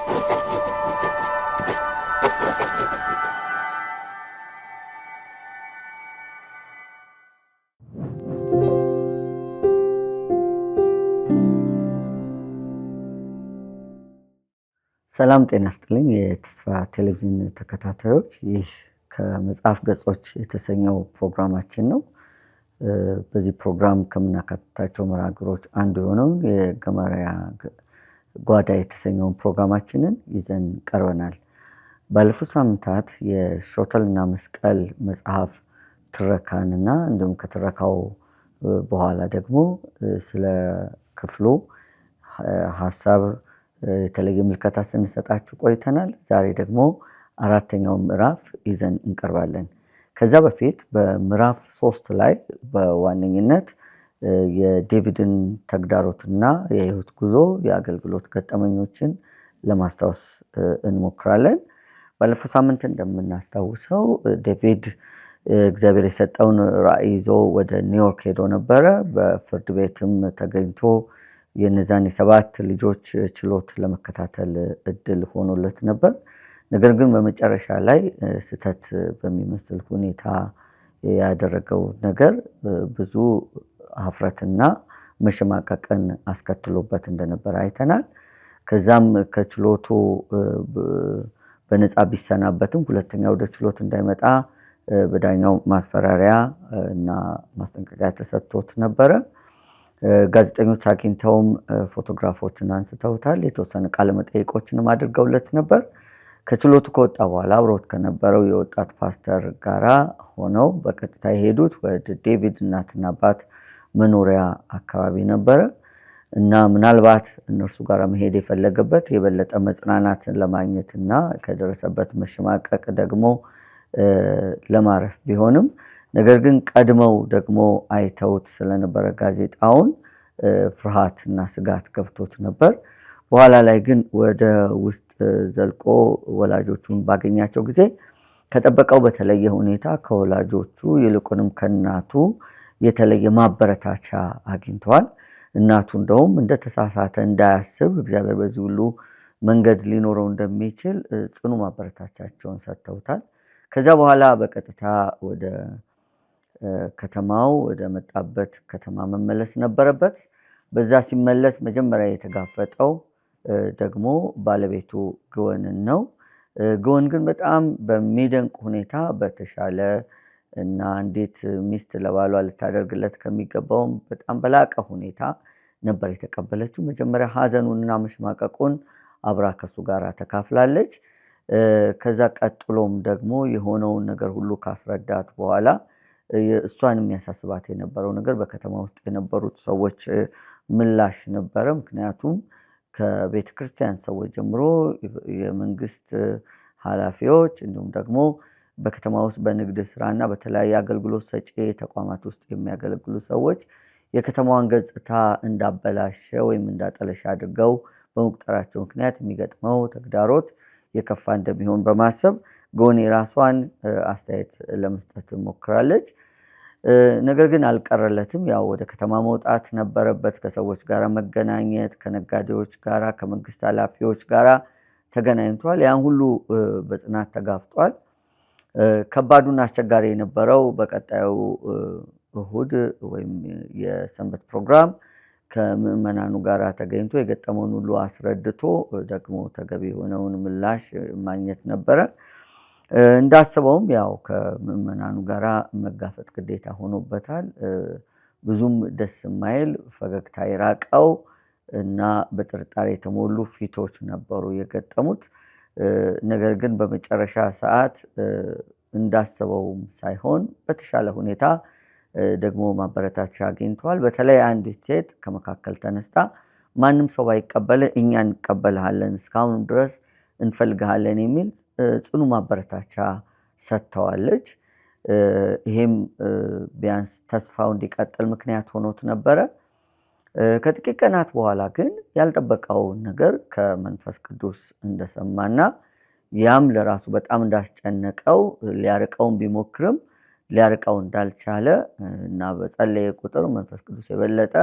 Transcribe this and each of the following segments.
ሰላም ጤና ይስጥልኝ የተስፋ ቴሌቪዥን ተከታታዮች፣ ይህ ከመጽሐፍ ገጾች የተሰኘው ፕሮግራማችን ነው። በዚህ ፕሮግራም ከምናካትታቸው መርሃ ግብሮች አንዱ የሆነውን የገመሪያ ጓዳ የተሰኘውን ፕሮግራማችንን ይዘን ቀርበናል። ባለፉት ሳምንታት የሾተልና መስቀል መጽሐፍ ትረካንና እንዲሁም ከትረካው በኋላ ደግሞ ስለ ክፍሉ ሀሳብ የተለየ ምልከታ ስንሰጣችሁ ቆይተናል። ዛሬ ደግሞ አራተኛው ምዕራፍ ይዘን እንቀርባለን። ከዛ በፊት በምዕራፍ 3 ላይ በዋነኝነት የዴቪድን ተግዳሮትና የህይወት ጉዞ የአገልግሎት ገጠመኞችን ለማስታወስ እንሞክራለን። ባለፈው ሳምንት እንደምናስታውሰው ዴቪድ እግዚአብሔር የሰጠውን ራዕይ ይዞ ወደ ኒውዮርክ ሄዶ ነበረ። በፍርድ ቤትም ተገኝቶ የነዛን 7 ልጆች ችሎት ለመከታተል እድል ሆኖለት ነበር። ነገር ግን በመጨረሻ ላይ ስተት በሚመስል ሁኔታ ያደረገው ነገር ብዙ ሀፍረትና መሸማቀቅን አስከትሎበት እንደነበር አይተናል። ከዛም ከችሎቱ በነፃ ቢሰናበትም ሁለተኛ ወደ ችሎት እንዳይመጣ በዳኛው ማስፈራሪያ እና ማስጠንቀቂያ ተሰጥቶት ነበረ። ጋዜጠኞች አግኝተውም ፎቶግራፎችን አንስተውታል። የተወሰነ ቃለ መጠይቆችንም አድርገውለት ነበር። ከችሎቱ ከወጣ በኋላ አብሮት ከነበረው የወጣት ፓስተር ጋራ ሆነው በቀጥታ የሄዱት ወደ ዴቪድ እናትና አባት መኖሪያ አካባቢ ነበረ እና ምናልባት እነርሱ ጋር መሄድ የፈለገበት የበለጠ መጽናናትን ለማግኘትና ከደረሰበት መሸማቀቅ ደግሞ ለማረፍ ቢሆንም ነገር ግን ቀድመው ደግሞ አይተውት ስለነበረ ጋዜጣውን ፍርሃትና ስጋት ገብቶት ነበር። በኋላ ላይ ግን ወደ ውስጥ ዘልቆ ወላጆቹን ባገኛቸው ጊዜ ከጠበቀው በተለየ ሁኔታ ከወላጆቹ ይልቁንም ከእናቱ የተለየ ማበረታቻ አግኝተዋል። እናቱ እንደውም እንደተሳሳተ እንዳያስብ እግዚአብሔር በዚህ ሁሉ መንገድ ሊኖረው እንደሚችል ጽኑ ማበረታቻቸውን ሰጥተውታል። ከዛ በኋላ በቀጥታ ወደ ከተማው ወደ መጣበት ከተማ መመለስ ነበረበት። በዛ ሲመለስ መጀመሪያ የተጋፈጠው ደግሞ ባለቤቱ ግወንን ነው። ግወን ግን በጣም በሚደንቅ ሁኔታ በተሻለ እና እንዴት ሚስት ለባሏ ልታደርግለት ከሚገባውም በጣም በላቀ ሁኔታ ነበር የተቀበለችው። መጀመሪያ ሀዘኑንና መሽማቀቁን አብራ ከሱ ጋር ተካፍላለች። ከዛ ቀጥሎም ደግሞ የሆነውን ነገር ሁሉ ካስረዳት በኋላ እሷን የሚያሳስባት የነበረው ነገር በከተማ ውስጥ የነበሩት ሰዎች ምላሽ ነበረ። ምክንያቱም ከቤተ ክርስቲያን ሰዎች ጀምሮ የመንግስት ኃላፊዎች እንዲሁም ደግሞ በከተማ ውስጥ በንግድ ስራና በተለያየ አገልግሎት ሰጪ ተቋማት ውስጥ የሚያገለግሉ ሰዎች የከተማዋን ገጽታ እንዳበላሸ ወይም እንዳጠለሸ አድርገው በመቁጠራቸው ምክንያት የሚገጥመው ተግዳሮት የከፋ እንደሚሆን በማሰብ ግወን የራሷን አስተያየት ለመስጠት ሞክራለች። ነገር ግን አልቀረለትም። ያው ወደ ከተማ መውጣት ነበረበት፣ ከሰዎች ጋር መገናኘት፣ ከነጋዴዎች ጋር ከመንግስት ኃላፊዎች ጋር ተገናኝቷል። ያን ሁሉ በጽናት ተጋፍጧል። ከባዱና አስቸጋሪ የነበረው በቀጣዩ እሁድ ወይም የሰንበት ፕሮግራም ከምዕመናኑ ጋር ተገኝቶ የገጠመውን ሁሉ አስረድቶ ደግሞ ተገቢ የሆነውን ምላሽ ማግኘት ነበረ። እንዳሰበውም ያው ከምዕመናኑ ጋር መጋፈጥ ግዴታ ሆኖበታል። ብዙም ደስ የማይል ፈገግታ የራቀው እና በጥርጣሬ የተሞሉ ፊቶች ነበሩ የገጠሙት። ነገር ግን በመጨረሻ ሰዓት እንዳሰበውም ሳይሆን በተሻለ ሁኔታ ደግሞ ማበረታቻ አግኝቷል። በተለይ አንዲት ሴት ከመካከል ተነስታ ማንም ሰው ባይቀበል እኛ እንቀበልሃለን፣ እስካሁን ድረስ እንፈልግሃለን የሚል ጽኑ ማበረታቻ ሰጥተዋለች። ይሄም ቢያንስ ተስፋው እንዲቀጥል ምክንያት ሆኖት ነበረ። ከጥቂት ቀናት በኋላ ግን ያልጠበቀውን ነገር ከመንፈስ ቅዱስ እንደሰማና ያም ለራሱ በጣም እንዳስጨነቀው ሊያርቀውን ቢሞክርም ሊያርቀው እንዳልቻለ እና በጸለየ ቁጥር መንፈስ ቅዱስ የበለጠ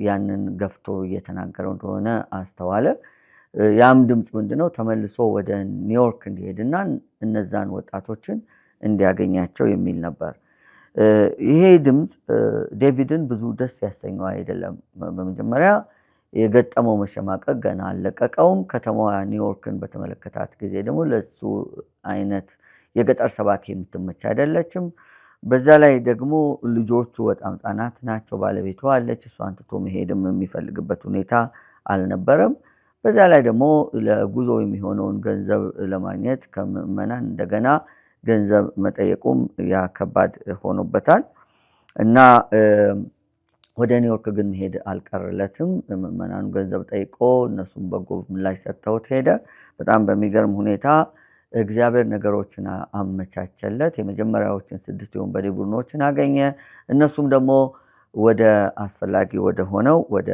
ያንን ገፍቶ እየተናገረው እንደሆነ አስተዋለ። ያም ድምጽ ምንድነው ተመልሶ ወደ ኒውዮርክ እንዲሄድና እነዛን ወጣቶችን እንዲያገኛቸው የሚል ነበር። ይሄ ድምጽ ዴቪድን ብዙ ደስ ያሰኘው አይደለም። በመጀመሪያ የገጠመው መሸማቀቅ ገና አለቀቀውም። ከተማዋ ኒውዮርክን በተመለከታት ጊዜ ደግሞ ለሱ አይነት የገጠር ሰባኪ የምትመች አይደለችም። በዛ ላይ ደግሞ ልጆቹ በጣም ሕፃናት ናቸው። ባለቤቱ አለች። እሷን ትቶ መሄድም የሚፈልግበት ሁኔታ አልነበረም። በዛ ላይ ደግሞ ለጉዞ የሚሆነውን ገንዘብ ለማግኘት ከምዕመናን እንደገና ገንዘብ መጠየቁም ያ ከባድ ሆኖበታል እና ወደ ኒውዮርክ ግን መሄድ አልቀረለትም። ምዕመናኑ ገንዘብ ጠይቆ እነሱም በጎ ምላሽ ሰጥተውት ሄደ። በጣም በሚገርም ሁኔታ እግዚአብሔር ነገሮችን አመቻቸለት። የመጀመሪያዎችን 6 የወንበዴ ቡድኖችን አገኘ። እነሱም ደግሞ ወደ አስፈላጊ ወደ ሆነው ወደ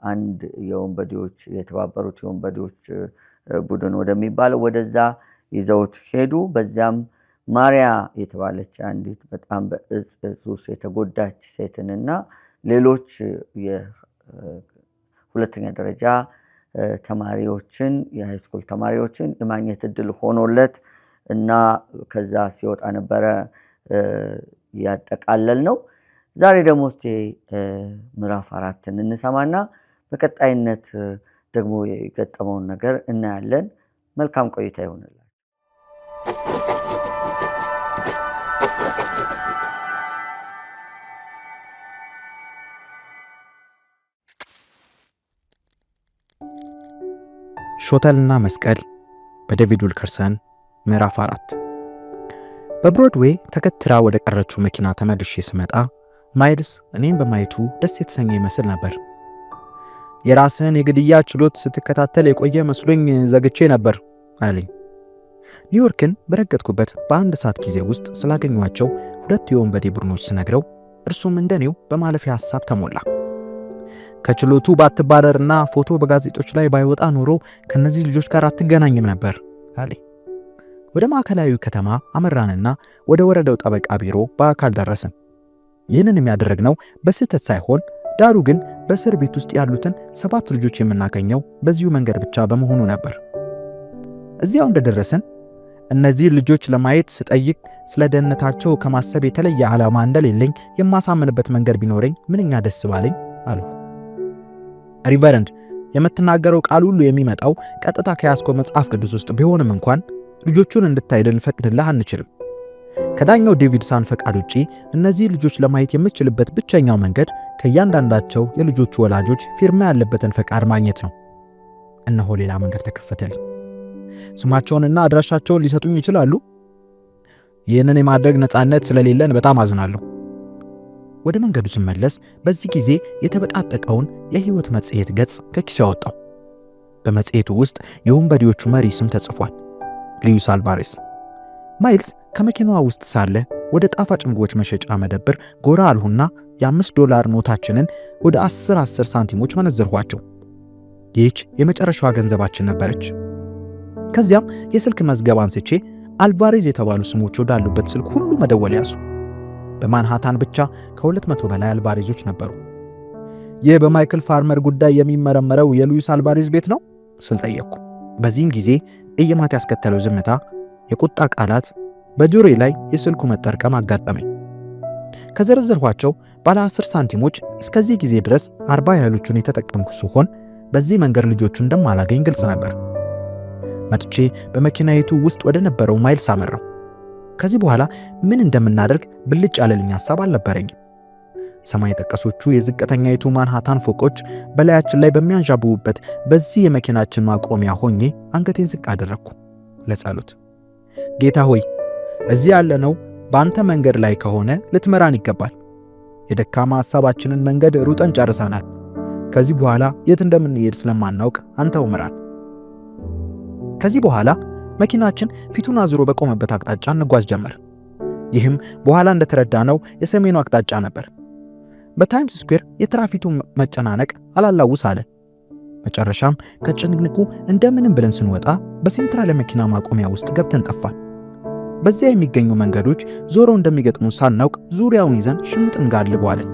አንድ የወንበዴዎች የተባበሩት የወንበዴዎች ቡድን ወደሚባለው ወደዛ ይዘውት ሄዱ። በዚያም ማርያ የተባለች አንዲት በጣም በእጽ ሱስ የተጎዳች ሴትንና ሌሎች የሁለተኛ ደረጃ ተማሪዎችን የሃይስኩል ተማሪዎችን የማግኘት እድል ሆኖለት እና ከዛ ሲወጣ ነበረ ያጠቃለል ነው። ዛሬ ደግሞ እስቲ ምዕራፍ 4ን እንሰማና በቀጣይነት ደግሞ የገጠመውን ነገር እናያለን። መልካም ቆይታ ይሁንላችሁ። ሾተልና መስቀል በዴቪድ ዊልከርሰን ምዕራፍ 4። በብሮድዌይ ተከትራ ወደ ቀረችው መኪና ተመልሼ ስመጣ ማይልስ እኔን በማየቱ ደስ የተሰኘ ይመስል ነበር። የራስህን የግድያ ችሎት ስትከታተል የቆየ መስሎኝ ዘግቼ ነበር አለኝ። ኒውዮርክን በረገጥኩበት በአንድ ሰዓት ጊዜ ውስጥ ስላገኟቸው 2 የወንበዴ ቡድኖች ስነግረው እርሱም እንደኔው በማለፊያ ሐሳብ ተሞላ። ከችሎቱ ባትባረርና ፎቶ በጋዜጦች ላይ ባይወጣ ኖሮ ከነዚህ ልጆች ጋር አትገናኝም ነበር አለኝ። ወደ ማዕከላዊ ከተማ አመራንና ወደ ወረዳው ጠበቃ ቢሮ በአካል ደረስን። ይህንን የሚያደርግነው በስህተት ሳይሆን ዳሩ ግን በእስር ቤት ውስጥ ያሉትን 7 ልጆች የምናገኘው በዚሁ መንገድ ብቻ በመሆኑ ነበር። እዚያው እንደደረስን እነዚህ ልጆች ለማየት ስጠይቅ ስለ ደህንነታቸው ከማሰብ የተለየ ዓላማ እንደሌለኝ የማሳምንበት መንገድ ቢኖረኝ ምንኛ ደስ ባለኝ አሉ። ሪቨረንድ፣ የምትናገረው ቃል ሁሉ የሚመጣው ቀጥታ ከያዝከው መጽሐፍ ቅዱስ ውስጥ ቢሆንም እንኳን ልጆቹን እንድታይልን ፈቅድልህ አንችልም። ከዳኛው ዴቪድሰን ፈቃድ ውጪ እነዚህ ልጆች ለማየት የምችልበት ብቸኛው መንገድ ከእያንዳንዳቸው የልጆቹ ወላጆች ፊርማ ያለበትን ፈቃድ ማግኘት ነው። እነሆ ሌላ መንገድ ተከፈተልኝ። ስማቸውንና አድራሻቸውን ሊሰጡኝ ይችላሉ? ይህንን የማድረግ ነፃነት ስለሌለን በጣም አዝናለሁ። ወደ መንገዱ ስመለስ በዚህ ጊዜ የተበጣጠቀውን የህይወት መጽሔት ገጽ ከኪሴ አወጣው። በመጽሔቱ ውስጥ የወንበዴዎቹ መሪ ስም ተጽፏል፣ ሉዊስ አልቫሬዝ። ማይልስ ከመኪናዋ ውስጥ ሳለ ወደ ጣፋጭ ምግቦች መሸጫ መደብር ጎራ አልሁና የ$5 ኖታችንን ወደ 10 ሳንቲሞች መነዘርኋቸው። ይህች የመጨረሻዋ ገንዘባችን ነበረች። ከዚያም የስልክ መዝገብ አንስቼ አልቫሬዝ የተባሉ ስሞች ወዳሉበት ስልክ ሁሉ መደወል ያዙ። በማንሃታን ብቻ ከ200 በላይ አልቫሬዞች ነበሩ። ይህ በማይክል ፋርመር ጉዳይ የሚመረመረው የሉዊስ አልቫሬዝ ቤት ነው ስል ጠየቅኩ። በዚህም ጊዜ እየማት ያስከተለው ዝምታ፣ የቁጣ ቃላት፣ በጆሮዬ ላይ የስልኩ መጠርቀም አጋጠመኝ። ከዘረዘርኋቸው ባለ 10 ሳንቲሞች እስከዚህ ጊዜ ድረስ 40 ያህሎቹን የተጠቀምኩ ሲሆን በዚህ መንገድ ልጆቹ እንደማላገኝ ግልጽ ነበር። መጥቼ በመኪናይቱ ውስጥ ወደ ነበረው ማይልስ አመራው። ከዚህ በኋላ ምን እንደምናደርግ ብልጭ ያለልኝ ሐሳብ አልነበረኝም። ሰማይ ጠቀሶቹ የዝቅተኛይቱ ማንሃታን ፎቆች በላያችን ላይ በሚያንዣብቡበት በዚህ የመኪናችን ማቆሚያ ሆኜ አንገቴን ዝቅ አደረግኩ ለጸሎት። ጌታ ሆይ፣ እዚህ ያለነው በአንተ መንገድ ላይ ከሆነ ልትመራን ይገባል። የደካማ ሐሳባችንን መንገድ ሩጠን ጨርሰናል። ከዚህ በኋላ የት እንደምንሄድ ስለማናውቅ አንተው ምራን። ከዚህ በኋላ መኪናችን ፊቱን አዙሮ በቆመበት አቅጣጫ እንጓዝ ጀመር። ይህም በኋላ እንደተረዳነው የሰሜኑ አቅጣጫ ነበር። በታይምስ ስኩዌር የትራፊኩ መጨናነቅ አላላውስ አለ። መጨረሻም ከጭንቅንቁ እንደምንም ብለን ስንወጣ በሴንትራል የመኪና ማቆሚያ ውስጥ ገብተን ጠፋን። በዚያ የሚገኙ መንገዶች ዞሮ እንደሚገጥሙ ሳናውቅ ዙሪያውን ይዘን ሽምጥ እንጋልበዋለን።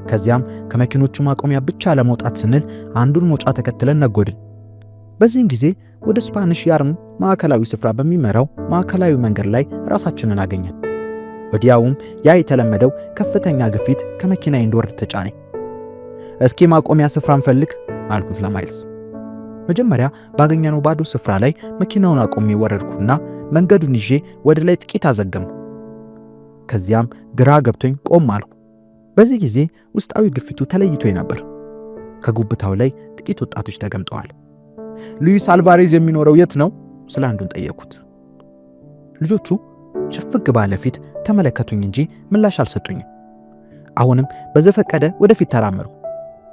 ከዚያም ከመኪኖቹ ማቆሚያ ብቻ ለመውጣት ስንል አንዱን መውጫ ተከትለን ነጎድን። በዚህን ጊዜ ወደ ስፓኒሽ ያርም ማዕከላዊ ስፍራ በሚመራው ማዕከላዊ መንገድ ላይ ራሳችንን አገኘን። ወዲያውም ያ የተለመደው ከፍተኛ ግፊት ከመኪናዬ እንድወርድ ተጫነኝ። እስኪ ማቆሚያ ስፍራ እንፈልግ አልኩት ለማይልስ። መጀመሪያ ባገኘነው ባዶ ስፍራ ላይ መኪናውን አቆሜ ወረድኩና መንገዱን ይዤ ወደ ላይ ጥቂት አዘገምኩ። ከዚያም ግራ ገብቶኝ ቆም አልኩ። በዚህ ጊዜ ውስጣዊ ግፊቱ ተለይቶኝ ነበር። ከጉብታው ላይ ጥቂት ወጣቶች ተቀምጠዋል። ሉዊስ አልቫሬዝ የሚኖረው የት ነው? ስለ አንዱን ጠየቁት። ልጆቹ ችፍግ ባለ ፊት ተመለከቱኝ እንጂ ምላሽ አልሰጡኝም። አሁንም በዘፈቀደ ወደፊት ተራመሩ።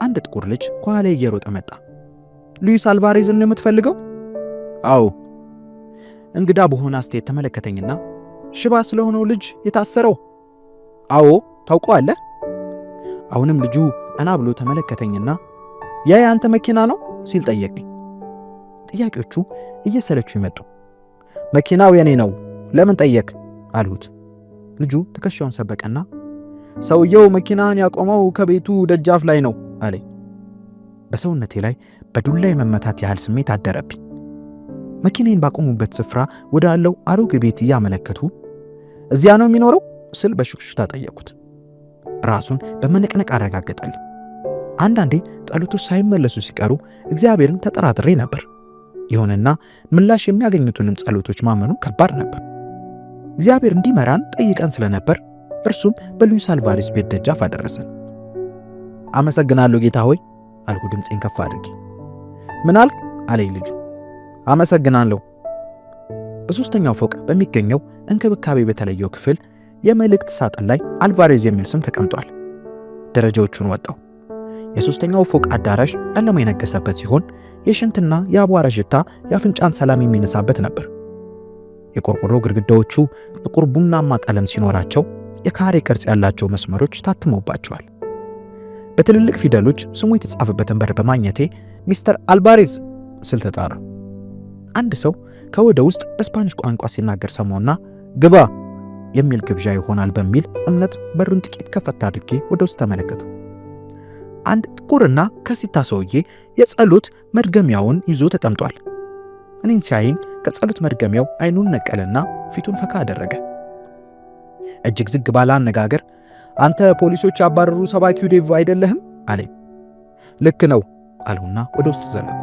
አንድ ጥቁር ልጅ ከኋላ እየሮጠ መጣ። ሉዊስ አልቫሬዝን ነው የምትፈልገው? አዎ። እንግዳ በሆነ አስተያየት ተመለከተኝና ሽባ ስለሆነው ልጅ የታሰረው? አዎ። ታውቀዋለህ? አሁንም ልጁ ቀና ብሎ ተመለከተኝና ያ የአንተ መኪና ነው ሲል ጠየቀኝ። ጥያቄዎቹ እየሰለቹኝ መጡ። መኪናው የኔ ነው፣ ለምን ጠየቅ አልሁት። ልጁ ትከሻውን ሰበቀና ሰውየው መኪናን ያቆመው ከቤቱ ደጃፍ ላይ ነው አለኝ። በሰውነቴ ላይ በዱላ የመመታት ያህል ስሜት አደረብኝ። መኪናዬን ባቆሙበት ስፍራ ወዳለው አሮጌ ቤት እያመለከቱ እዚያ ነው የሚኖረው ስል በሹክሹክታ ጠየቁት። ራሱን በመነቅነቅ አረጋገጠልኝ። አንዳንዴ ጸሎቶች ሳይመለሱ ሲቀሩ እግዚአብሔርን ተጠራጥሬ ነበር። ይሁንና ምላሽ የሚያገኙትንም ጸሎቶች ማመኑ ከባድ ነበር። እግዚአብሔር እንዲመራን ጠይቀን ስለነበር እርሱም በሉዊስ አልቫሬዝ ቤት ደጃፍ አደረሰን። አመሰግናለሁ ጌታ ሆይ አልኩ ድምፄን ከፍ አድርጌ። ምን አልክ አለኝ ልጁ። አመሰግናለሁ። በሶስተኛው ፎቅ በሚገኘው እንክብካቤ በተለየው ክፍል የመልእክት ሳጥን ላይ አልቫሬዝ የሚል ስም ተቀምጧል። ደረጃዎቹን ወጣው። የሶስተኛው ፎቅ አዳራሽ ጨለማ የነገሰበት ሲሆን የሽንትና የአቧራ ሽታ የአፍንጫን ሰላም የሚነሳበት ነበር። የቆርቆሮ ግድግዳዎቹ ጥቁር ቡናማ ቀለም ሲኖራቸው የካሬ ቅርጽ ያላቸው መስመሮች ታትመውባቸዋል። በትልልቅ ፊደሎች ስሙ የተጻፈበትን በር በማግኘቴ ሚስተር አልቫሬዝ ስል ተጣራሁ። አንድ ሰው ከወደ ውስጥ በስፓኒሽ ቋንቋ ሲናገር ሰማሁና ግባ የሚል ግብዣ ይሆናል በሚል እምነት በሩን ጥቂት ከፈት አድርጌ ወደ ውስጥ ተመለከቱ። አንድ ጥቁርና ከሲታ ሰውዬ የጸሎት መድገሚያውን ይዞ ተቀምጧል። እኔን ሲያየኝ ከጸሎት መድገሚያው አይኑን ነቀለና ፊቱን ፈካ አደረገ። እጅግ ዝግ ባለ አነጋገር አንተ ፖሊሶች ያባረሩ ሰባኪው ዴቭ አይደለህም አለኝ። ልክ ነው አልሁና ወደ ውስጥ ዘለቁ።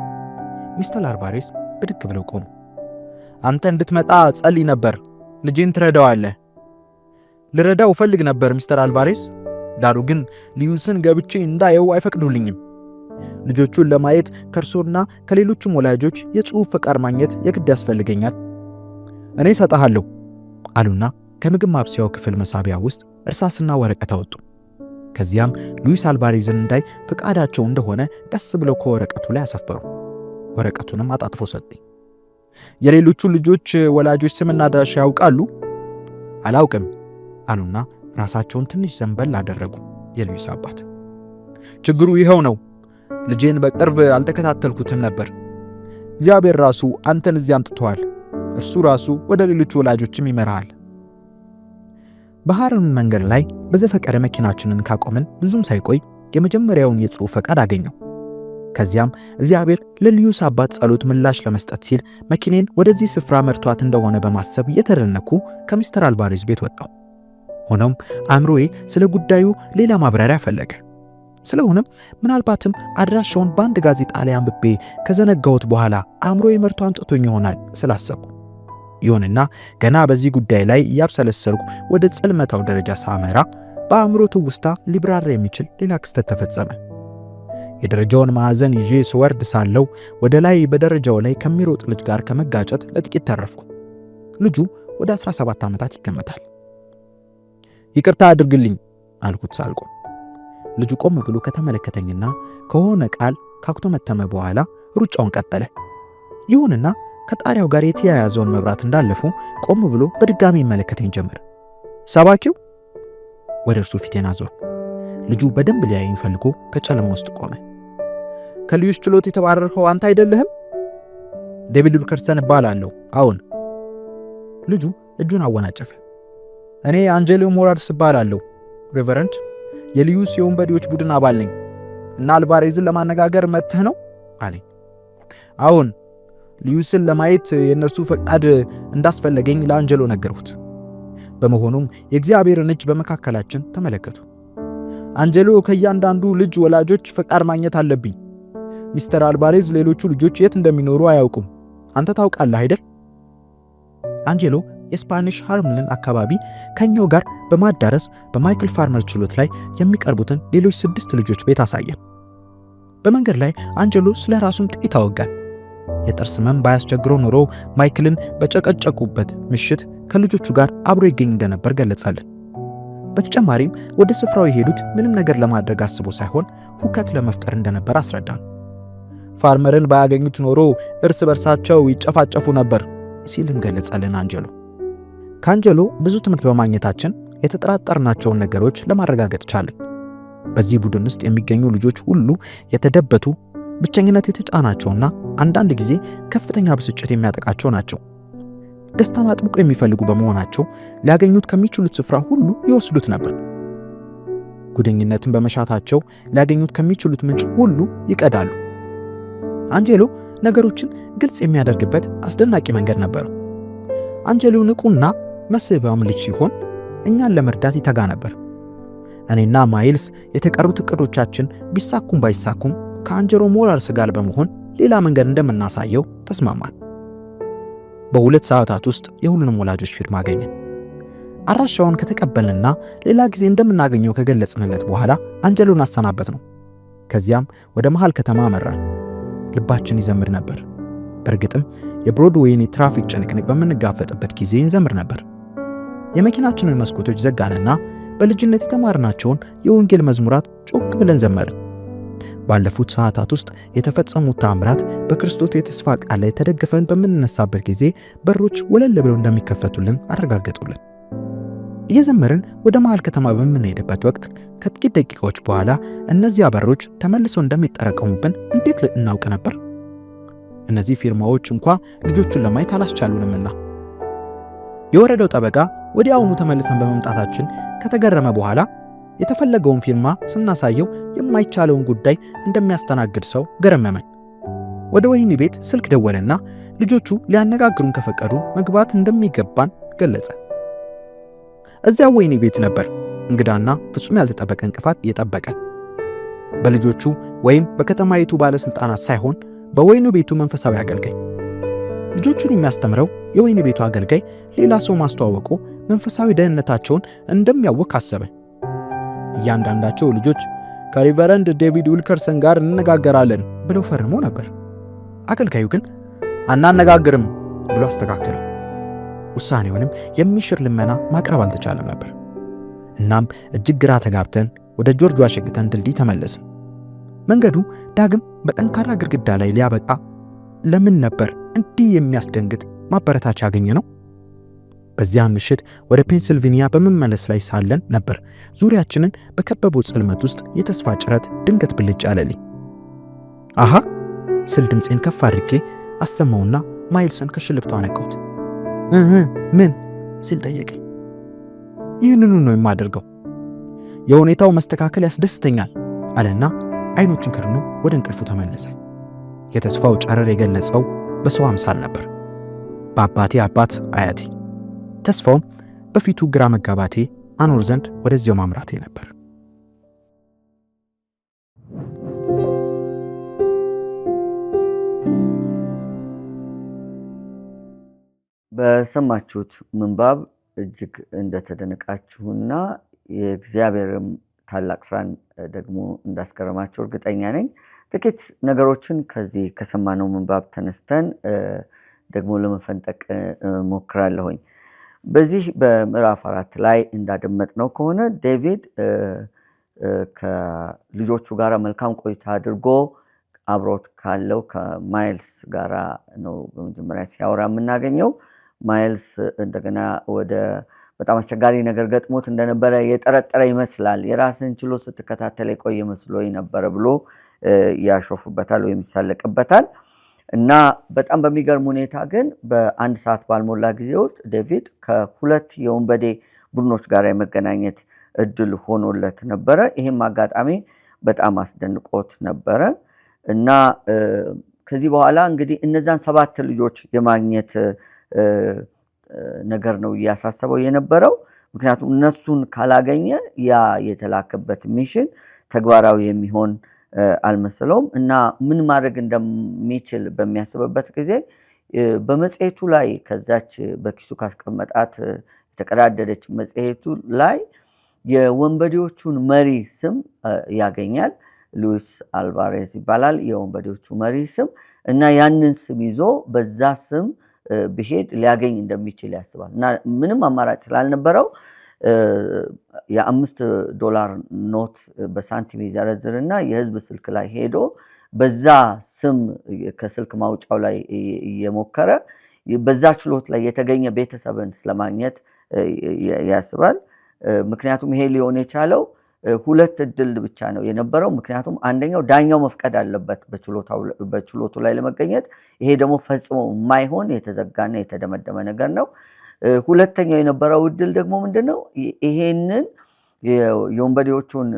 ሚስተር አልቫሬዝ ብድግ ብለው ቆሙ። አንተ እንድትመጣ ጸልይ ነበር፣ ልጄን ትረዳዋለህ። ልረዳው እፈልግ ነበር ሚስተር አልቫሬዝ፣ ዳሩ ግን ሉዊስን ገብቼ እንዳየው አይፈቅዱልኝም። ልጆቹን ለማየት ከእርሶና ከሌሎችም ወላጆች የጽሑፍ ፈቃድ ማግኘት የግድ ያስፈልገኛል። እኔ እሰጥሃለሁ አሉና ከምግብ ማብሰያው ክፍል መሳቢያ ውስጥ እርሳስና ወረቀት አወጡ። ከዚያም ሉዊስ አልቫሬዝን እንዳይ ፈቃዳቸው እንደሆነ ቀስ ብለው ከወረቀቱ ላይ አሰፈሩ። ወረቀቱንም አጣጥፎ ሰጡኝ። የሌሎቹ ልጆች ወላጆች ስምና አድራሻ ያውቃሉ? አላውቅም አሉና ራሳቸውን ትንሽ ዘንበል አደረጉ። የሉዊስ አባት ችግሩ ይኸው ነው። ልጄን በቅርብ አልተከታተልኩትም ነበር። እግዚአብሔር ራሱ አንተን እዚህ አምጥቷል። እርሱ ራሱ ወደ ሌሎች ወላጆችም ይመራሃል። በሐረር መንገድ ላይ በዘፈቀደ መኪናችንን ካቆምን ብዙም ሳይቆይ የመጀመሪያውን የጽሑፍ ፈቃድ አገኘው። ከዚያም እግዚአብሔር ለሉዊስ አባት ጸሎት ምላሽ ለመስጠት ሲል መኪኔን ወደዚህ ስፍራ መርቷት እንደሆነ በማሰብ እየተደነኩ ከሚስተር አልቫሬዝ ቤት ወጣው። ሆኖም አእምሮዬ ስለ ጉዳዩ ሌላ ማብራሪያ ፈለገ። ስለሆነም ምናልባትም አድራሻውን በአንድ ጋዜጣ ላይ አንብቤ ከዘነጋሁት በኋላ አእምሮዬ መርቶ አምጥቶኝ ይሆናል ስላሰብኩ። ይሁንና ገና በዚህ ጉዳይ ላይ እያብሰለሰልኩ ወደ ጽልመታው ደረጃ ሳመራ በአእምሮ ትውስታ ሊብራራ የሚችል ሌላ ክስተት ተፈጸመ። የደረጃውን ማዕዘን ይዤ ስወርድ ሳለው ወደ ላይ በደረጃው ላይ ከሚሮጥ ልጅ ጋር ከመጋጨት ለጥቂት ተረፍኩ። ልጁ ወደ 17 ዓመታት ይገመታል። ይቅርታ አድርግልኝ አልኩት ሳልቆም። ልጁ ቆም ብሎ ከተመለከተኝና ከሆነ ቃል ካኩተመተመ በኋላ ሩጫውን ቀጠለ። ይሁንና ከጣሪያው ጋር የተያያዘውን መብራት እንዳለፉ ቆም ብሎ በድጋሚ ይመለከተኝ ጀመር። ሰባኪው ወደ እርሱ ፊቴን አዞርኩ። ልጁ በደንብ ሊያየኝ ፈልጎ ከጨለማ ውስጥ ቆመ። ከሉዊስ ችሎት የተባረርከው አንተ አይደለህም? ዴቪድ ዊልከርሰን እባላለሁ። አዎን። ልጁ እጁን አወናጨፈ። እኔ አንጀሎ ሞራርስ እባላለሁ ሬቨረንድ፣ የሉዊስ የወንበዴዎች ቡድን አባል ነኝ እና አልቫሬዝን ለማነጋገር መጥተህ ነው አለኝ። አዎን ሊዩስን ለማየት የእነርሱ ፈቃድ እንዳስፈለገኝ ለአንጀሎ ነገርኩት። በመሆኑም የእግዚአብሔርን እጅ በመካከላችን ተመለከቱ። አንጀሎ ከእያንዳንዱ ልጅ ወላጆች ፈቃድ ማግኘት አለብኝ። ሚስተር አልባሬዝ ሌሎቹ ልጆች የት እንደሚኖሩ አያውቁም። አንተ ታውቃለህ አይደል? አንጀሎ የስፓኒሽ ሃርምልን አካባቢ ከኛው ጋር በማዳረስ በማይክል ፋርመር ችሎት ላይ የሚቀርቡትን ሌሎች 6 ልጆች ቤት አሳየን። በመንገድ ላይ አንጀሎ ስለ ራሱም ጥቂት አወጋን። የጥርስ ህመም ባያስቸግረው ኖሮ ማይክልን በጨቀጨቁበት ምሽት ከልጆቹ ጋር አብሮ ይገኝ እንደነበር ገለጻለን። በተጨማሪም ወደ ስፍራው የሄዱት ምንም ነገር ለማድረግ አስቦ ሳይሆን ሁከት ለመፍጠር እንደነበር አስረዳን። ፋርመርን ባያገኙት ኖሮ እርስ በርሳቸው ይጨፋጨፉ ነበር ሲልም ገለጻለን አንጀሎ። ከአንጀሎ ብዙ ትምህርት በማግኘታችን የተጠራጠርናቸውን ነገሮች ለማረጋገጥ ቻለን። በዚህ ቡድን ውስጥ የሚገኙ ልጆች ሁሉ የተደበቱ፣ ብቸኝነት የተጫናቸውና አንዳንድ ጊዜ ከፍተኛ ብስጭት የሚያጠቃቸው ናቸው። ደስታን አጥብቆ የሚፈልጉ በመሆናቸው ሊያገኙት ከሚችሉት ስፍራ ሁሉ ይወስዱት ነበር። ጉደኝነትን በመሻታቸው ሊያገኙት ከሚችሉት ምንጭ ሁሉ ይቀዳሉ። አንጀሎ ነገሮችን ግልጽ የሚያደርግበት አስደናቂ መንገድ ነበር። አንጀሎ ንቁና መስህባም ልጅ ሲሆን እኛን ለመርዳት ይተጋ ነበር። እኔና ማይልስ የተቀሩት እቅዶቻችን ቢሳኩም ባይሳኩም ከአንጀሎ ሞራልስ ጋር በመሆን ሌላ መንገድ እንደምናሳየው ተስማማን። በ2 ሰዓታት ውስጥ የሁሉንም ወላጆች ፊርማ አገኘን። አድራሻውን ከተቀበልንና ሌላ ጊዜ እንደምናገኘው ከገለጽንለት በኋላ አንጀሎን አሰናበት ነው። ከዚያም ወደ መሃል ከተማ አመራን። ልባችን ይዘምር ነበር። በእርግጥም የብሮድዌይን የትራፊክ ጭንቅንቅ በምንጋፈጥበት ጊዜ እንዘምር ነበር። የመኪናችንን መስኮቶች ዘጋንና በልጅነት የተማርናቸውን የወንጌል መዝሙራት ጮክ ብለን ዘመርን። ባለፉት ሰዓታት ውስጥ የተፈጸሙት ተአምራት በክርስቶስ የተስፋ ቃል ላይ ተደግፈን በምንነሳበት ጊዜ በሮች ወለል ብለው እንደሚከፈቱልን አረጋገጡልን። እየዘመርን ወደ መሃል ከተማ በምንሄድበት ወቅት ከጥቂት ደቂቃዎች በኋላ እነዚያ በሮች ተመልሰው እንደሚጠረቀሙብን እንዴት እናውቅ ነበር? እነዚህ ፊርማዎች እንኳ ልጆቹን ለማየት አላስቻሉንምና። የወረደው ጠበቃ ወዲያውኑ ተመልሰን በመምጣታችን ከተገረመ በኋላ የተፈለገውን ፊርማ ስናሳየው የማይቻለውን ጉዳይ እንደሚያስተናግድ ሰው ገረመመን። ወደ ወህኒ ቤት ስልክ ደወለና ልጆቹ ሊያነጋግሩን ከፈቀዱ መግባት እንደሚገባን ገለጸ። እዚያ ወህኒ ቤት ነበር እንግዳና ፍጹም ያልተጠበቀ እንቅፋት የጠበቀን። በልጆቹ ወይም በከተማይቱ ባለስልጣናት ሳይሆን በወህኒ ቤቱ መንፈሳዊ አገልጋይ። ልጆቹን የሚያስተምረው የወህኒ ቤቱ አገልጋይ ሌላ ሰው ማስተዋወቁ መንፈሳዊ ደህንነታቸውን እንደሚያወክ አሰበ። እያንዳንዳቸው ልጆች ከሪቨረንድ ዴቪድ ዊልከርሰን ጋር እንነጋገራለን ብለው ፈርሞ ነበር። አገልጋዩ ግን አናነጋግርም ብሎ አስተካከለው። ውሳኔውንም የሚሽር ልመና ማቅረብ አልተቻለም ነበር። እናም እጅግ ግራ ተጋብተን ወደ ጆርጅ ዋሽንግተን ድልድይ ተመለስን። መንገዱ ዳግም በጠንካራ ግድግዳ ላይ ሊያበቃ ለምን ነበር እንዲህ የሚያስደንግጥ ማበረታቻ ያገኘ ነው? በዚያ ምሽት ወደ ፔንሲልቬኒያ በመመለስ ላይ ሳለን ነበር ዙሪያችንን በከበበው ጽልመት ውስጥ የተስፋ ጭረት ድንገት ብልጭ አለልኝ። አሃ ስል ድምፄን ከፍ አድርጌ አሰማውና ማይልስን ከሽልብታው አነቀውት። ምን ሲል ጠየቀኝ። ይህንኑ ነው የማደርገው፣ የሁኔታው መስተካከል ያስደስተኛል አለና አይኖቹን ከድኖ ወደ እንቅልፉ ተመለሰ። የተስፋው ጨረር የገለጸው በሰው አምሳል ነበር፣ በአባቴ አባት አያቴ። ተስፋውም በፊቱ ግራ መጋባቴ አኖር ዘንድ ወደዚያው ማምራቴ ነበር። በሰማችሁት ምንባብ እጅግ እንደተደነቃችሁና የእግዚአብሔርም ታላቅ ስራን ደግሞ እንዳስገረማችሁ እርግጠኛ ነኝ። ጥቂት ነገሮችን ከዚህ ከሰማነው ምንባብ ተነስተን ደግሞ ለመፈንጠቅ ሞክራለሁኝ። በዚህ በምዕራፍ 4 ላይ እንዳደመጥነው ከሆነ ዴቪድ ከልጆቹ ጋር መልካም ቆይታ አድርጎ አብሮት ካለው ከማይልስ ጋር ነው በመጀመሪያ ሲያወራ የምናገኘው። ማይልስ እንደገና ወደ በጣም አስቸጋሪ ነገር ገጥሞት እንደነበረ የጠረጠረ ይመስላል። የራስን ችሎ ስትከታተል የቆየ መስሎኝ ነበር ብሎ ያሾፍበታል ወይም ይሳለቅበታል። እና በጣም በሚገርም ሁኔታ ግን በአንድ ሰዓት ባልሞላ ጊዜ ውስጥ ዴቪድ ከሁለት የወንበዴ ቡድኖች ጋር የመገናኘት እድል ሆኖለት ነበረ። ይህም አጋጣሚ በጣም አስደንቆት ነበረ እና ከዚህ በኋላ እንግዲህ እነዛን 7 ልጆች የማግኘት ነገር ነው እያሳሰበው የነበረው። ምክንያቱም እነሱን ካላገኘ ያ የተላከበት ሚሽን ተግባራዊ የሚሆን አልመሰለውም እና ምን ማድረግ እንደሚችል በሚያስብበት ጊዜ በመጽሔቱ ላይ ከዛች በኪሱ ካስቀመጣት የተቀዳደደች መጽሔቱ ላይ የወንበዴዎቹን መሪ ስም ያገኛል። ሉዊስ አልቫሬዝ ይባላል የወንበዴዎቹ መሪ ስም እና ያንን ስም ይዞ በዛ ስም ቢሄድ ሊያገኝ እንደሚችል ያስባል እና ምንም አማራጭ ስላልነበረው $5 ኖት በሳንቲም ይዘረዝርና የህዝብ ስልክ ላይ ሄዶ በዛ ስም ከስልክ ማውጫው ላይ እየሞከረ በዛ ችሎት ላይ የተገኘ ቤተሰብን ስለማግኘት ያስባል። ምክንያቱም ይሄ ሊሆን የቻለው 2 እድል ብቻ ነው የነበረው። ምክንያቱም አንደኛው ዳኛው መፍቀድ አለበት በችሎቱ ላይ ለመገኘት። ይሄ ደግሞ ፈጽሞ የማይሆን የተዘጋና የተደመደመ ነገር ነው። ሁለተኛው የነበረው እድል ደግሞ ምንድነው? ይሄንን የወንበዴዎቹን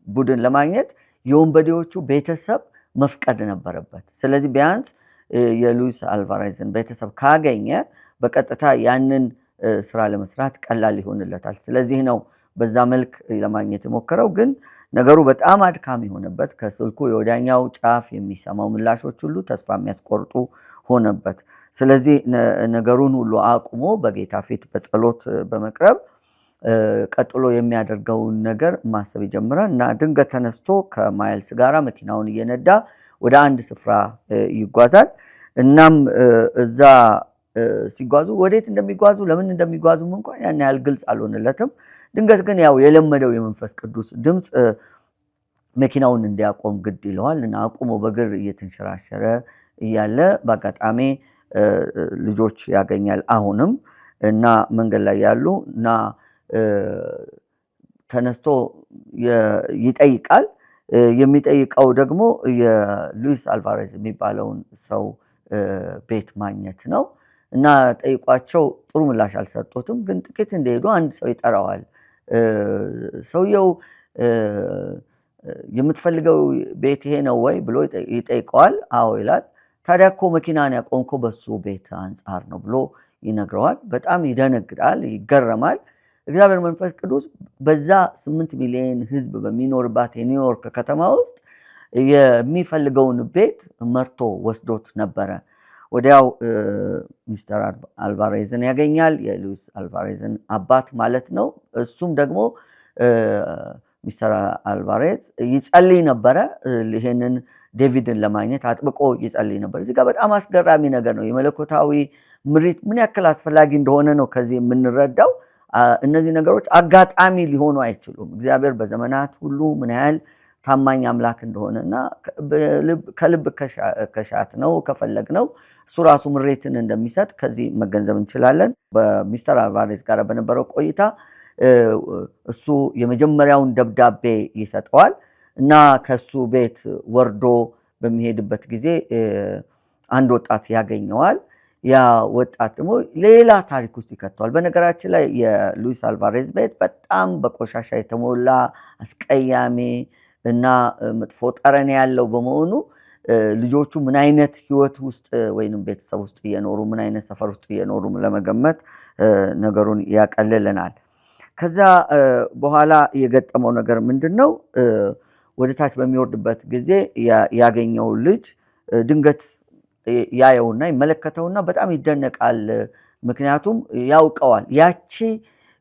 ቡድን ለማግኘት የወንበዴዎቹ ቤተሰብ መፍቀድ ነበረበት። ስለዚህ ቢያንስ የሉዊስ አልቫሬዝን ቤተሰብ ካገኘ በቀጥታ ያንን ስራ ለመስራት ቀላል ይሆንለታል። ስለዚህ ነው በዛ መልክ ለማግኘት የሞከረው። ግን ነገሩ በጣም አድካሚ ሆነበት። ከስልኩ የወዳኛው ጫፍ የሚሰማው ምላሾች ሁሉ ተስፋ የሚያስቆርጡ ሆነበት። ስለዚህ ነገሩን ሁሉ አቁሞ በጌታ ፊት በጸሎት በመቅረብ ቀጥሎ የሚያደርገውን ነገር ማሰብ ይጀምራል እና ድንገት ተነስቶ ከማይልስ ጋራ መኪናውን እየነዳ ወደ አንድ ስፍራ ይጓዛል። እናም እዛ ሲጓዙ ወዴት እንደሚጓዙ ለምን እንደሚጓዙም እንኳን ያን ያህል ግልጽ አልሆነለትም። ድንገት ግን ያው የለመደው የመንፈስ ቅዱስ ድምፅ መኪናውን እንዲያቆም ግድ ይለዋል እና አቁሞ በእግር እየተንሸራሸረ እያለ በአጋጣሚ ልጆች ያገኛል አሁንም እና መንገድ ላይ ያሉ እና ተነስቶ ይጠይቃል። የሚጠይቀው ደግሞ የሉዊስ አልቫሬዝ የሚባለውን ሰው ቤት ማግኘት ነው እና ጠይቋቸው ጥሩ ምላሽ አልሰጡትም። ግን ጥቂት እንደሄዱ አንድ ሰው ይጠራዋል። ሰውየው የምትፈልገው ቤት ይሄ ነው ወይ ብሎ ይጠይቀዋል። አዎ ይላል። ታዲያ እኮ መኪናን ያቆምከው በሱ ቤት አንጻር ነው ብሎ ይነግረዋል። በጣም ይደነግጣል፣ ይገረማል። እግዚአብሔር መንፈስ ቅዱስ በዛ 8 ሚሊዮን ህዝብ በሚኖርባት የኒውዮርክ ከተማ ውስጥ የሚፈልገውን ቤት መርቶ ወስዶት ነበረ። ወዲያው ሚስተር አልቫሬዝን ያገኛል፣ የሉዊስ አልቫሬዝን አባት ማለት ነው። እሱም ደግሞ ሚስተር አልቫሬዝ ይጸልይ ነበረ። ይሄንን ዴቪድን ለማግኘት አጥብቆ ይጸልይ ነበር። እዚህ ጋር በጣም አስገራሚ ነገር ነው። የመለኮታዊ ምሪት ምን ያክል አስፈላጊ እንደሆነ ነው ከዚህ የምንረዳው። እነዚህ ነገሮች አጋጣሚ ሊሆኑ አይችሉም። እግዚአብሔር በዘመናት ሁሉ ምን ያህል ታማኝ አምላክ እንደሆነና ከልብ ከሻት ነው ከፈለግ ነው እሱ ራሱ ምሬትን እንደሚሰጥ ከዚህ መገንዘብ እንችላለን። በሚስተር አልቫሬዝ ጋር በነበረው ቆይታ እሱ የመጀመሪያውን ደብዳቤ ይሰጠዋል እና ከሱ ቤት ወርዶ በሚሄድበት ጊዜ አንድ ወጣት ያገኘዋል። ያ ወጣት ደግሞ ሌላ ታሪክ ውስጥ ይከተዋል። በነገራችን ላይ የሉዊስ አልቫሬዝ ቤት በጣም በቆሻሻ የተሞላ አስቀያሚ እና መጥፎ ጠረን ያለው በመሆኑ ልጆቹ ምን አይነት ህይወት ውስጥ ወይንም ቤተሰብ ውስጥ እየኖሩ ምን አይነት ሰፈር ውስጥ እየኖሩ ለመገመት ነገሩን ያቀልልናል። ከዛ በኋላ የገጠመው ነገር ምንድነው? ወደ ታች በሚወርድበት ጊዜ ያገኘው ልጅ ድንገት ያየውና ይመለከተውና በጣም ይደነቃል። ምክንያቱም ያውቀዋል። ያቺ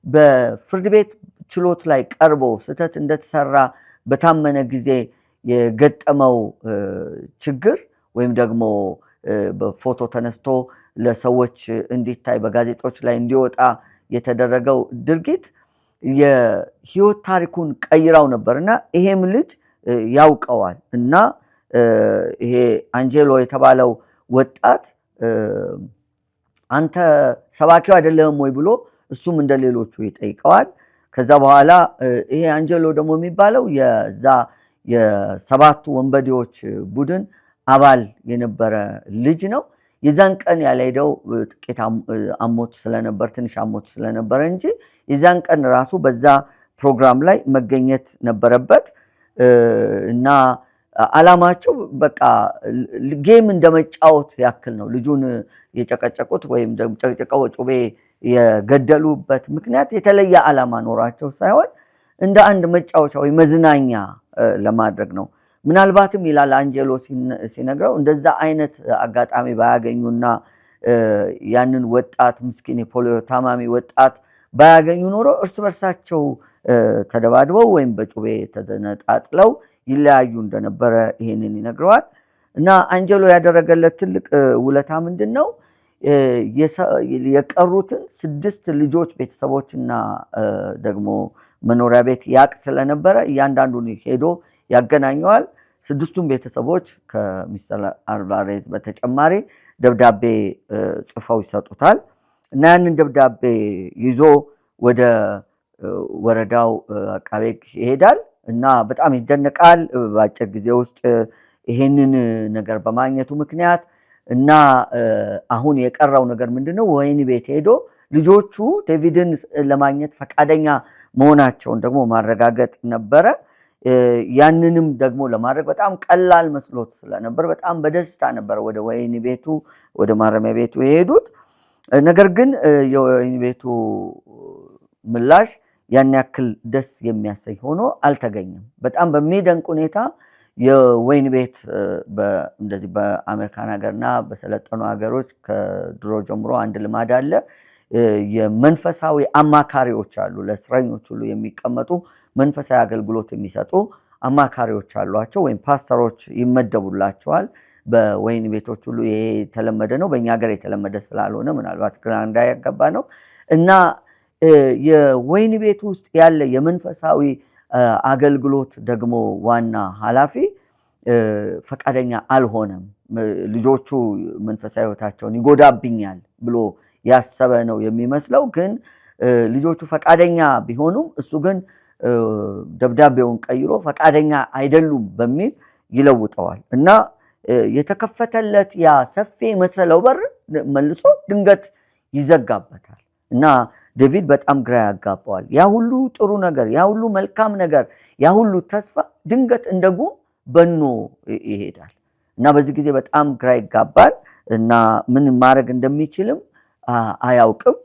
በፍርድ ቤት ችሎት ላይ ቀርቦ ስህተት እንደተሰራ በታመነ ጊዜ የገጠመው ችግር ወይም ደግሞ በፎቶ ተነስቶ ለሰዎች እንዲታይ በጋዜጦች ላይ እንዲወጣ የተደረገው ድርጊት የህይወት ታሪኩን ቀይራው ነበርና ይሄም ልጅ ያውቀዋል እና ይሄ አንጀሎ የተባለው ወጣት አንተ ሰባኪው አይደለህም ወይ ብሎ እሱም እንደሌሎቹ ይጠይቀዋል። ከዛ በኋላ ይሄ አንጀሎ ደግሞ የሚባለው የዛ የ7 ወንበዴዎች ቡድን አባል የነበረ ልጅ ነው። የዛን ቀን ያልሄደው ጥቂት አሞት ስለነበር ትንሽ አሞት ስለነበረ እንጂ የዛን ቀን ራሱ በዛ ፕሮግራም ላይ መገኘት ነበረበት እና ዓላማቸው በቃ ጌም እንደመጫወት ያክል ነው። ልጁን የጨቀጨቁት ወይም ደግሞ ጨቅጭቀው ጩቤ የገደሉበት ምክንያት የተለየ ዓላማ ኖራቸው ሳይሆን እንደ አንድ መጫወቻ ወይ መዝናኛ ለማድረግ ነው። ምናልባትም ይላል አንጀሎ ሲነግረው እንደዛ አይነት አጋጣሚ ባያገኙና ያንን ወጣት ምስኪን የፖሊዮ ታማሚ ወጣት ባያገኙ ኖሮ እርስ በርሳቸው ተደባድበው ወይም በጩቤ ተዘነጣጥለው ይለያዩ እንደነበረ ይሄንን ይነግረዋል። እና አንጀሎ ያደረገለት ትልቅ ውለታ ምንድነው? የቀሩትን 6 ልጆች ቤተሰቦችና ደግሞ መኖሪያ ቤት ያቅ ስለነበረ እያንዳንዱን ሄዶ ያገናኘዋል። 6ቱም ቤተሰቦች ከሚስተር አልቫሬዝ በተጨማሪ ደብዳቤ ጽፈው ይሰጡታል። እና ያንን ደብዳቤ ይዞ ወደ ወረዳው አቃቤ ሕግ ይሄዳል እና በጣም ይደነቃል በአጭር ጊዜ ውስጥ ይሄንን ነገር በማግኘቱ ምክንያት። እና አሁን የቀረው ነገር ምንድነው? ወህኒ ቤት ሄዶ ልጆቹ ዴቪድን ለማግኘት ፈቃደኛ መሆናቸውን ደግሞ ማረጋገጥ ነበረ። ያንንም ደግሞ ለማድረግ በጣም ቀላል መስሎት ስለነበር በጣም በደስታ ነበር ወደ ወህኒ ቤቱ ወደ ማረሚያ ቤቱ የሄዱት። ነገር ግን የወህኒ ቤቱ ምላሽ ያን ያክል ደስ የሚያሰኝ ሆኖ አልተገኘም። በጣም በሚደንቅ ሁኔታ የወህኒ ቤት እንደዚህ በአሜሪካን ሀገርና በሰለጠኑ ሀገሮች ከድሮ ጀምሮ አንድ ልማድ አለ። የመንፈሳዊ አማካሪዎች አሉ። ለእስረኞች ሁሉ የሚቀመጡ መንፈሳዊ አገልግሎት የሚሰጡ አማካሪዎች አሏቸው፣ ወይም ፓስተሮች ይመደቡላቸዋል። በወህኒ ቤቶች ሁሉ ይሄ የተለመደ ነው። በእኛ ሀገር የተለመደ ስላልሆነ ምናልባት ግራ እንዳያጋባ ነው። እና የወህኒ ቤት ውስጥ ያለ የመንፈሳዊ አገልግሎት ደግሞ ዋና ኃላፊ ፈቃደኛ አልሆነም። ልጆቹ መንፈሳዊ ሕይወታቸውን ይጎዳብኛል ብሎ ያሰበ ነው የሚመስለው። ግን ልጆቹ ፈቃደኛ ቢሆኑም እሱ ግን ደብዳቤውን ቀይሮ ፈቃደኛ አይደሉም በሚል ይለውጠዋል። እና የተከፈተለት ያ ሰፊ መሰለው በር መልሶ ድንገት ይዘጋበታል። እና ዴቪድ በጣም ግራ ያጋባዋል። ያ ሁሉ ጥሩ ነገር፣ ያ ሁሉ መልካም ነገር፣ ያ ሁሉ ተስፋ ድንገት እንደ ጉም በኖ ይሄዳል። እና በዚህ ጊዜ በጣም ግራ ይጋባል እና ምን ማድረግ እንደሚችልም አያውቅም።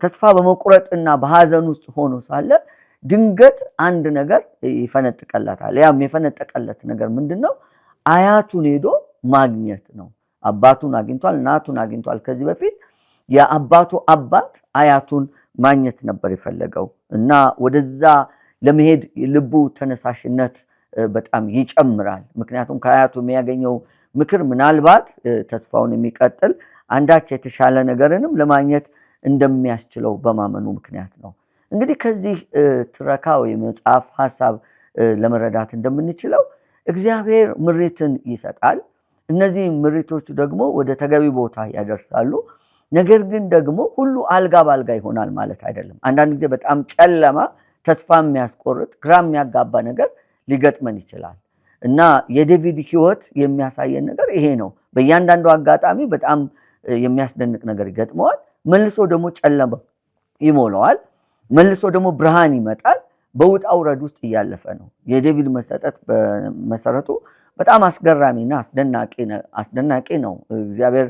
ተስፋ በመቁረጥና በሐዘን ውስጥ ሆኖ ሳለ ድንገት አንድ ነገር ይፈነጥቀለታል። ያም የፈነጠቀለት ነገር ምንድነው? አያቱን ሄዶ ማግኘት ነው። አባቱን አግኝቷል፣ እናቱን አግኝቷል ከዚህ በፊት። የአባቱ አባት አያቱን ማግኘት ነበር የፈለገው እና ወደዛ ለመሄድ ልቡ ተነሳሽነት በጣም ይጨምራል። ምክንያቱም ከአያቱ የሚያገኘው ምክር ምናልባት ተስፋውን የሚቀጥል አንዳች የተሻለ ነገርንም ለማግኘት እንደሚያስችለው በማመኑ ምክንያት ነው። እንግዲህ ከዚህ ትረካ ወይ መጽሐፍ ሐሳብ ለመረዳት እንደምንችለው እግዚአብሔር ምሪትን ይሰጣል። እነዚህ ምሪቶቹ ደግሞ ወደ ተገቢ ቦታ ያደርሳሉ። ነገር ግን ደግሞ ሁሉ አልጋ ባልጋ ይሆናል ማለት አይደለም። አንዳንድ ጊዜ በጣም ጨለማ፣ ተስፋ የሚያስቆርጥ፣ ግራ የሚያጋባ ነገር ሊገጥመን ይችላል እና የዴቪድ ሕይወት የሚያሳየን ነገር ይሄ ነው። በእያንዳንዱ አጋጣሚ በጣም የሚያስደንቅ ነገር ይገጥመዋል። መልሶ ደግሞ ጨለማ ይሞላዋል። መልሶ ደግሞ ብርሃን ይመጣል። በውጣ ውረድ ውስጥ እያለፈ ነው። የዴቪድ መሰጠት በመሰረቱ በጣም አስገራሚና አስደናቂ ነው። እግዚአብሔር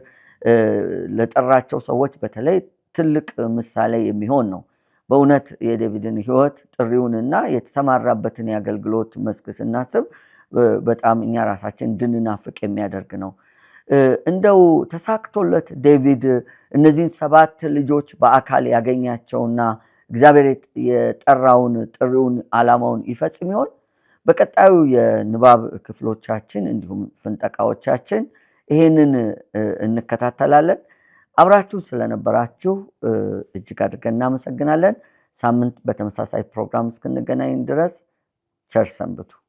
ለጠራቸው ሰዎች በተለይ ትልቅ ምሳሌ የሚሆን ነው። በእውነት የዴቪድን ሕይወት ጥሪውንና የተሰማራበትን የአገልግሎት መስክ ስናስብ በጣም እኛ ራሳችን እንድንናፍቅ የሚያደርግ ነው። እንደው ተሳክቶለት ዴቪድ እነዚህን 7 ልጆች በአካል ያገኛቸውና እግዚአብሔር የጠራውን ጥሪውን ዓላማውን ይፈጽም ይሆን? በቀጣዩ የንባብ ክፍሎቻችን እንዲሁም ፍንጠቃዎቻችን ይህንን እንከታተላለን። አብራችሁ ስለነበራችሁ እጅግ አድርገን እናመሰግናለን። ሳምንት በተመሳሳይ ፕሮግራም እስክንገናኝ ድረስ ቸር ሰንብቱ።